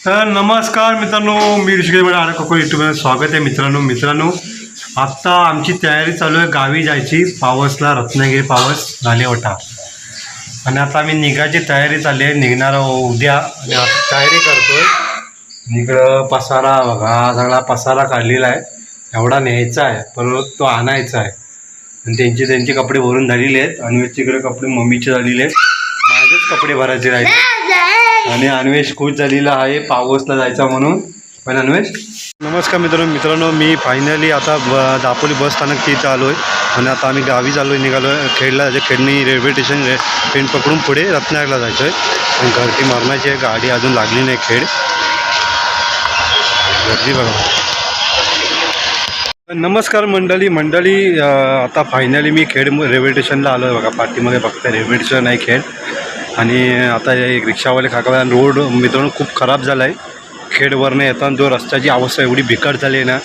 तर नमस्कार मित्रांनो, मी ऋषिकेश आडकोको यूट्यूबवर स्वागत आहे. मित्रांनो आत्ता आमची तयारी चालू आहे गावी जायची. पावसला रत्नागिरी पावस झालेवटा आणि आता आम्ही निघायची तयारी चालली आहे. निघणार उद्या आणि आता तयारी करतोय. इकडं पसारा बघा, सगळा पसारा काढलेला आहे. एवढा न्यायचा आहे, परत तो आणायचा आहे. आणि त्यांचे कपडे भरून झालेले आहेत. अन्वेषचे कपडे मम्मीचे झालेले आहेत. माझेच कपडे भरायचे राहिले आणि अन्वेष खुश झालेला आहे पावसला जायचा म्हणून. पण अन्वेष नमस्कार मित्रांनो, मी फायनली आता दापोली बस स्थानक इथं आलो आहे आणि आता आम्ही गावी निघालो आहे. खेडला जायचं. खेडणी रेल्वे स्टेशन ट्रेन पकडून पुढे रत्नागिरीला जायचं आहे. आणि गर्दी मारण्याची आहे. गाडी अजून लागली नाही. खेड गर्दी बघा. नमस्कार मंडळी, आता फायनली मी खेड रेल्वे स्टेशनला आलो आहे. बघा पाठीमध्ये बघता रेल्वे स्टेशन आहे खेड. आणि आता एक रिक्षावाले खाकावा रोड मित्रांनो खूप खराब झाला आहे. खेडवरनं येताना जो रस्त्याची अवस्था एवढी बिकट झाली आहे ना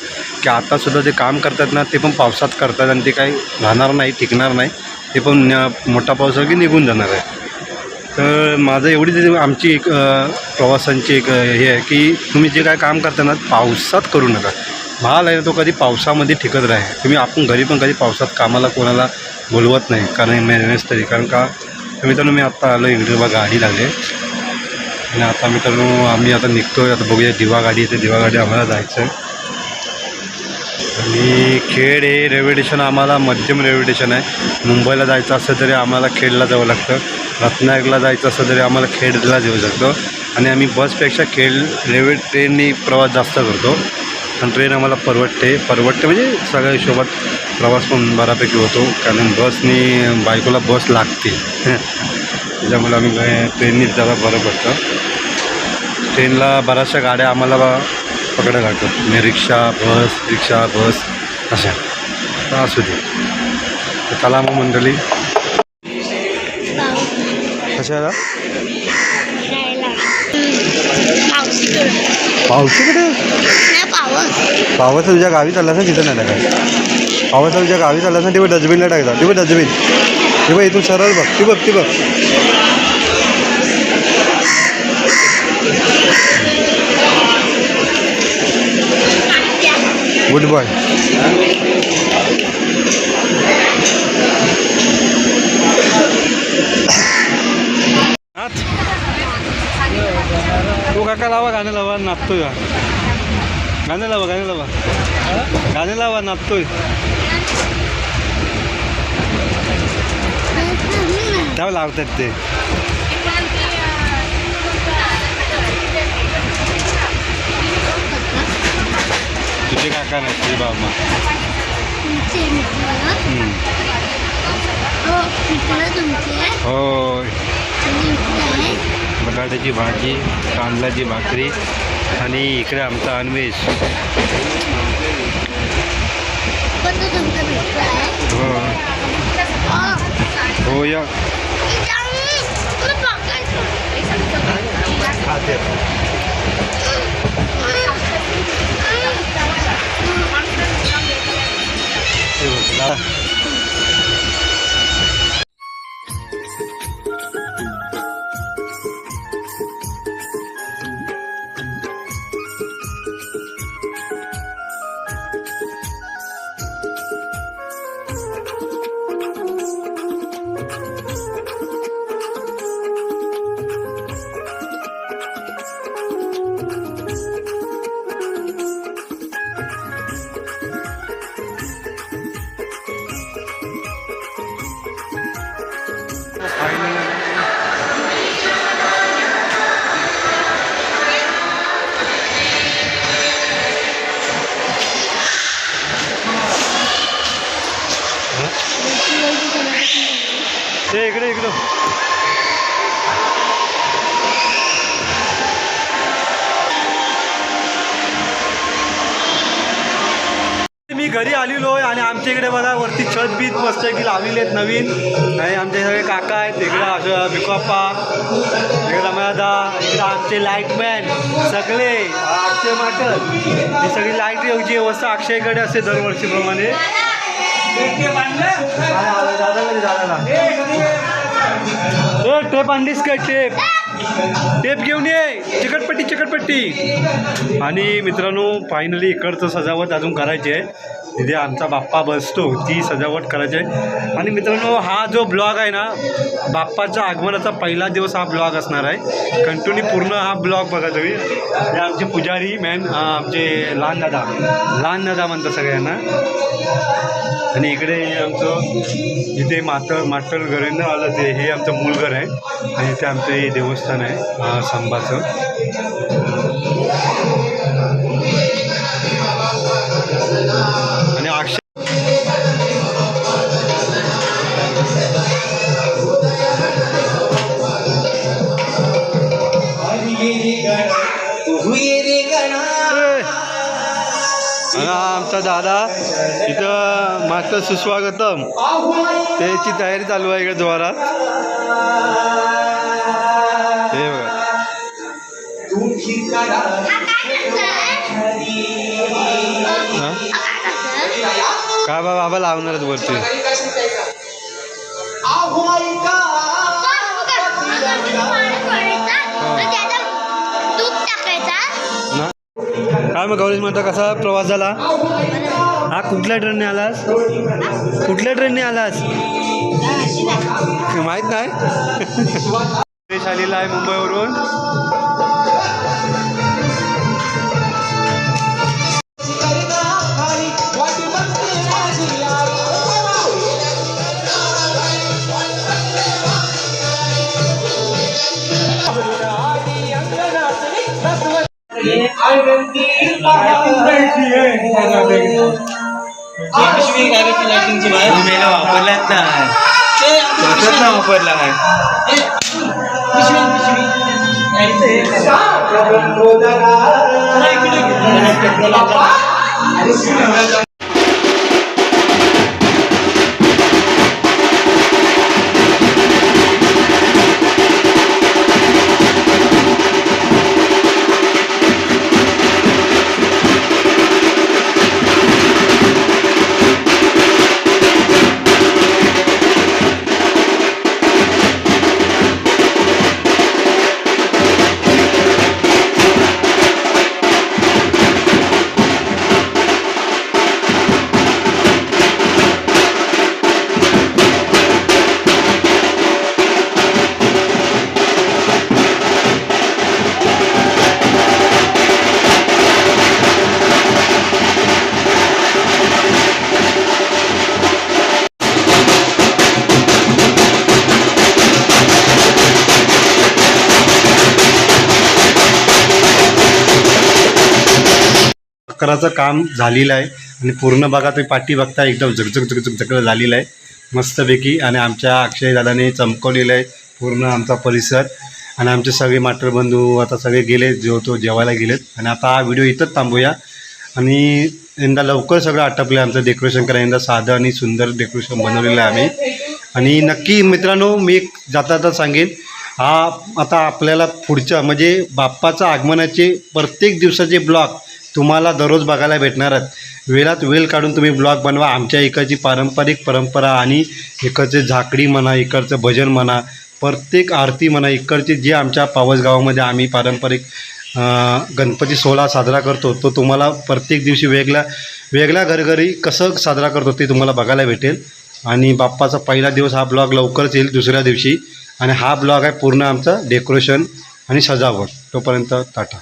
की आतासुद्धा जे काम करतात ना ते पण पावसात करतात आणि ते काही राहणार नाही, टिकणार नाही. ते पण मोठा पाऊस की निघून जाणार आहे. तर माझं एवढीच आमची एक प्रवासांची एक हे आहे की तुम्ही जे काय काम करता ना पावसात करू नका. माल आहे ना तो कधी पावसामध्ये टिकत राहील. तुम्ही आपण घरी पण कधी पावसात कामाला कोणाला बोलवत नाही कारण मेहनत तरी. कारण का मित्रांनो मी आत्ता आलो इकडे बघा गाडी लागली आणि आता मित्रांनो आम्ही आता निघतो आहे. आता बघूया दिवा गाडी येते. दिवा गाडी आम्हाला जायचं आहे. आणि खेड हे रेल्वे स्टेशन आम्हाला मध्यम रेल्वे स्टेशन आहे. मुंबईला जायचं असं तरी आम्हाला खेडला जावं लागतं. रत्नागिरीला जायचं असं तरी आम्हाला खेडला जाऊ शकतो. आणि आम्ही बसपेक्षा खेड रेल्वे ट्रेननी प्रवास जास्त करतो. आणि ट्रेन आम्हाला परवडते म्हणजे सगळ्या हिशोबात प्रवास पण बऱ्यापैकी होतो. कारण बसनी बायकोला बस लागते त्याच्यामुळे आम्ही ट्रेननीच जरा बरं पडतं. ट्रेनला बऱ्याचशा गाड्या आम्हाला पकडायला लागतात. म्हणजे रिक्षा बस अशा. तर असू दे. तर चला मग मंडळी कशाला पावसाकडे पावस तुझ्या गावी चाललास ना तिथं नाही टाकायचं. पावस तुझ्या गावी चाललास ना तेव्हा डस्टबिनला टाकायचा. तेव्हा डस्टबिन तेव्हा इथून सरळ बघ. ती बघ गुड बॉय. तू काका लावा गाणं लावा नाचतोय का? गाणं लावा नाचतोय. तेव्हा लावतात ते. तुझे काका नाही तुझे बाबा. होय. बटाट्याची भाजी, कांद्याची भाकरी आणि इकडे आमचा अन्वेष. हो या इकडे मी घरी आलेलो आहे आणि आमच्या इकडे बघा वरती छत बीत मस्त की लावलेली आहेत नवीन. आणि आमचे सगळे काका आहेत. इकडं असं बिकॉप्पा, इकडं माझा, इकडं आमचे लाईटमॅन सगळे अक्षय माटर. ही सगळी लाईट यायची व्यवस्था अक्षयकडे असते दरवर्षीप्रमाणे. दादाला टेप आणलीस का टेप? टेप घेऊन ये, चिकटपट्टी चिकटपट्टी. आणि मित्रांनो फायनली इकडचं सजावट अजून करायची आहे. तिथे आमचा बाप्पा बसतो ती सजावट करायची आहे. आणि मित्रांनो हा जो ब्लॉग आहे ना, बाप्पाच्या आगमनाचा पहिला दिवस हा ब्लॉग असणार आहे. कंटिन्यू पूर्ण हा ब्लॉग बघा तुम्ही. हे आमचे पुजारी मॅन आमचे लहान दादा म्हणतात सगळ्यांना. आणि इकडे आमचं जिथे मातल घरांना आलं ते हे आमचं मूळ घर आहे. आणि इथे आमचं हे देवस्थान आहे संभाचं. आणि अक्षय आमचा दादा इथं मास्टर सुस्वागतम त्याची तयारी चालू आहे इकडे जोरात. हे बघा काय बाबा लावणारच वरती. काय मग गौरीश म्हणतो कसा प्रवास झाला? हा कुठल्या ट्रेनने आलास? माहित नाही. आलेला आहे मुंबईवरून. वापरला कराचं काम झालेलं आहे. आणि पूर्ण बघा ते पाठी बघता एकदम झकझक झालेलं आहे मस्तपैकी. आणि आमच्या अक्षय दादाने चमकवलेलं आहे पूर्ण आमचा परिसर. आणि आमचे सगळे माटर बंधू आता सगळे गेले जेवायला गेलेत. आणि आता हा व्हिडिओ इथंच थांबूया. आणि यंदा लवकर सगळं आटपलं आहे आमचं डेकोरेशन करा. यंदा साधं आणि सुंदर डेकोरेशन बनवलेलं आहे आम्ही. आणि नक्की मित्रांनो मी जाता सांगेन हा आता आपल्याला पुढच्या म्हणजे बाप्पाच्या आगमनाचे प्रत्येक दिवसाचे ब्लॉग तुम्हाला दररोज बघायला भेटणार आहेत. वेळात वेळ काढून तुम्ही ब्लॉग बनवा. आमच्या इकडची पारंपरिक परंपरा आणि इकडचे झाकडी म्हणा, इकडचं भजन म्हणा, प्रत्येक आरती म्हणा, इकडचे जे आमच्या पावस गावामध्ये आम्ही पारंपरिक गणपती सोहळा साजरा करतो तो तुम्हाला प्रत्येक दिवशी वेगळ्या घरोघरी कसं साजरा करतो ते तुम्हाला बघायला भेटेल. आणि बाप्पाचा पहिला दिवस हा ब्लॉग लवकरच येईल दुसऱ्या दिवशी. आणि हा ब्लॉग आहे पूर्ण आमचा डेकोरेशन आणि सजावट. तोपर्यंत टाटा.